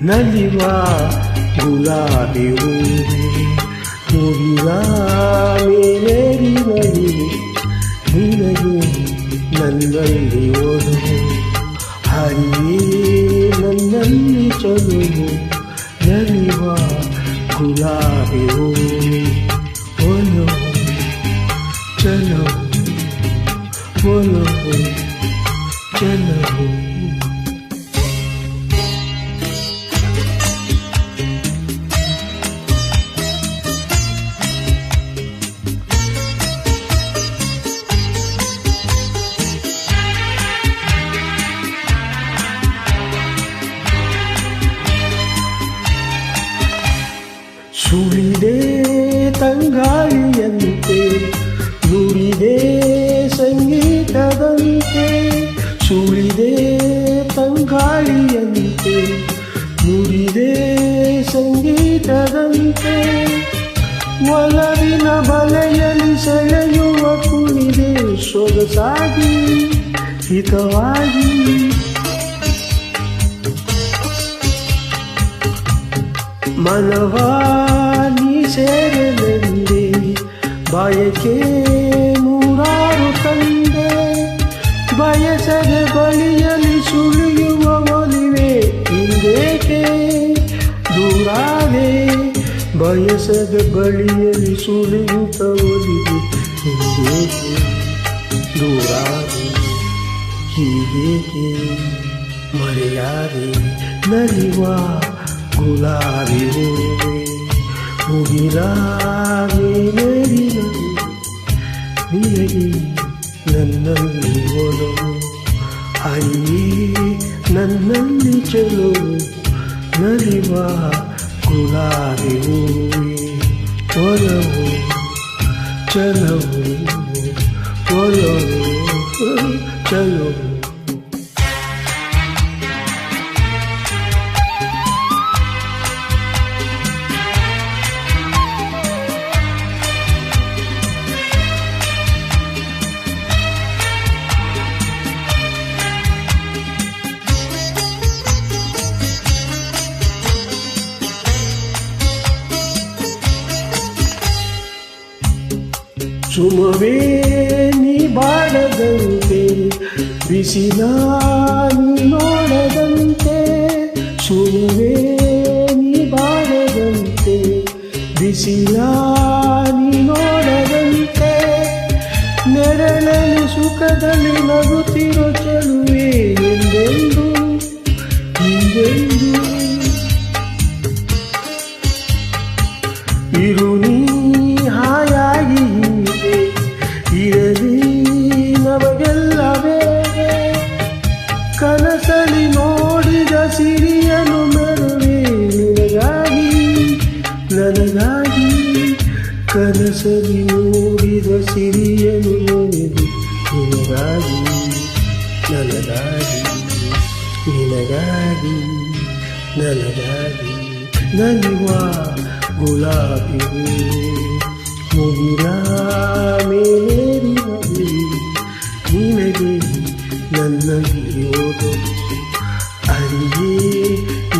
ನಲಿವ ಗುಲಾಬಿ ಹೂವೆ ಮುಗಿಲ ಮೇಲೇರಿ ನಲಿವೆ ನಿನಗೆ ನನ್ನಲ್ಲಿ ಒಲವು ಹರಿಯೇ ನನ್ನಲ್ಲಿ ಚಲುವು ನಲಿವ ಗುಲಾಬಿ ಹೂವೆ ಒಲವು ಚಲವು ಒಲವು ಚಲವು ಸುಳಿದೆ ತಂಗಾಳಿಯಂತೆ ನುಡಿದೆ ಸಂಗೀತದಂತೆ ಸುಳಿದೆ ತಂಗಾಳಿಯಂತೆ ನುಡಿದೆ ಸಂಗೀತದಂತೆ ಒಲವಿನ ಬಲೆಯಲ್ಲಿ ಸೆಳೆಯುವ ಕುಣಿದೆ ಸೊಗಸಾಗಿ ಹಿತವಾಗಿ ಮನವಾನಿ ಸೇರಲೆಂದೆ ಬಯಕೆ ನೂರಾರು ತಂದೆ ಬಯಸದೆ ಬಳಿಯಲ್ಲಿ ಸುಳಿಯುವ ಒಲಿವೆ ಹಿಂದೇಕೆ ದೂರಾದೆ ಬಯಸದ ಬಳಿಯಲ್ಲಿ ಸುಳಿಯುತ್ತ ಒಲಿವೆ ಹಿಂದೇಕೆ ದೂರಾದೆ ಹೀಗೇಕೆ ಮರೆಯಾದೆ ನಲಿವ ಗುಲಾಬಿ ಹೂವೆ ಮುಗಿಲ ಮೇಲೇರಿ ನಿನಗೆ ನನ್ನಲ್ಲಿ ಒಲವು ಹರಿಯೇ ನನ್ನಲ್ಲಿ ಚಲುವು ನಲಿವ ಗುಲಾಬಿ ಹೂವೆ ಒಲವು ಚಲವು ಒಲವು ಚಲವು ಸುಮವೇ ನೀ ಬಾಡದಂತೆ ಬಿಸಿಲ ನೀ ನೋಡದಂತೆ ಸುಮವೇ ನೀ ಬಾಡದಂತೆ ಬಿಸಿಲ ನೀ ನೋಡದಂತೆ ನೆರಳಲ್ಲಿ ಸುಖದಲ್ಲಿ ನಗುತ್ತಿರೋ ಚೆಲುವೆ ಎಂದೆಂದು ಹಿಂದೆಂದು ಇರು ನೀ ಹಾಯಾಗಿ ಇರಲಿ ನಮಗೆಲ್ಲವೇ ಕನಸಲಿ ನೋಡಿದ ಸಿರಿಯನು ಮೆರುವೆ ನಿನಗಾಗಿ ನನಗಾಗಿ ಕನಸಲಿ ನೋಡಿದ ಸಿರಿಯನು ಮೆರುವೆ ನಿನಗಾಗಿ ನನಗಾಗಿ ನಿನಗಾಗಿ ನನಗಾಗಿ ನಲಿವ ಗುಲಾಬಿ ಮುಗಿಲ ಮೇಲೇರಿ ನಿನಗೆ ನನ್ನಲ್ಲಿ ಓದವು ಹರಿಯೇ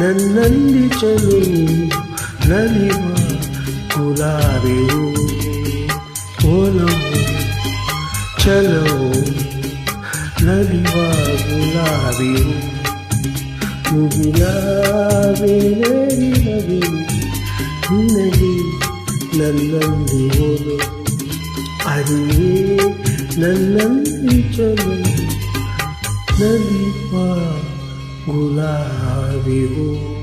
ನನ್ನಲ್ಲಿ ಚಲುವು ನಲಿವ ಗುಲಾಬಿ ಹೂವೆ ಒಲವು ಚಲವು ನಲಿವ ಗುಲಾಬಿ ಮುಗಿಲ ಮೇಲೇರಿ ನಿನಗೆ ನನ್ನಲ್ಲಿ ಓದು ಹರಿಯೇ ನನ್ನಲ್ಲಿ ಚಲುವು ನಲಿವ ಗುಲಾಬಿ ಹೂವು